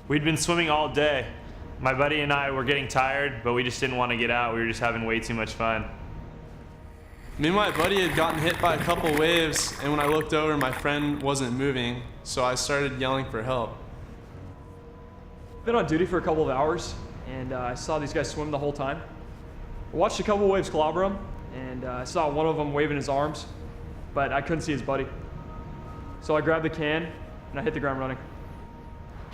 We'd been swimming all day. My buddy and I were getting tired, but we just didn't want to get out. We were just having way too much fun. Me and my buddy had gotten hit by a couple waves, and when I looked over, my friend wasn't moving, so I started yelling for help. I've been on duty for a couple of hours, and I saw these guys swim the whole time. I watched a couple of waves clobber him, and I saw one of them waving his arms, but I couldn't see his buddy. So I grabbed the can, and I hit the ground running.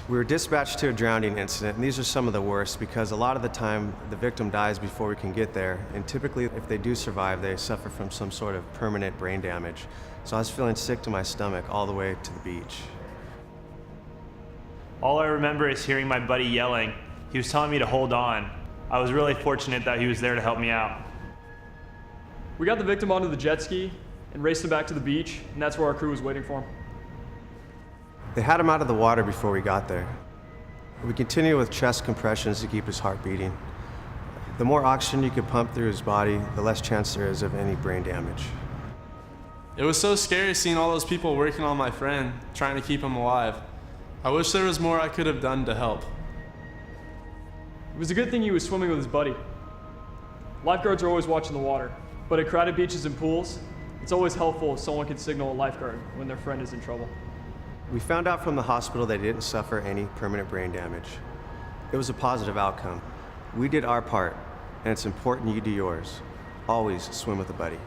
We were dispatched to a drowning incident, and these are some of the worst because a lot of the time the victim dies before we can get there, and typically if they do survive, they suffer from some sort of permanent brain damage. So I was feeling sick to my stomach all the way to the beach. All I remember is hearing my buddy yelling. He was telling me to hold on. I was really fortunate that he was there to help me out. We got the victim onto the jet ski and raced him back to the beach, and that's where our crew was waiting for him. They had him out of the water before we got there. We continued with chest compressions to keep his heart beating. The more oxygen you could pump through his body, the less chance there is of any brain damage. It was so scary seeing all those people working on my friend, trying to keep him alive. I wish there was more I could have done to help. It was a good thing he was swimming with his buddy. Lifeguards are always watching the water, but at crowded beaches and pools, it's always helpful if someone can signal a lifeguard when their friend is in trouble. We found out from the hospital they didn't suffer any permanent brain damage. It was a positive outcome. We did our part, and it's important you do yours. Always swim with a buddy.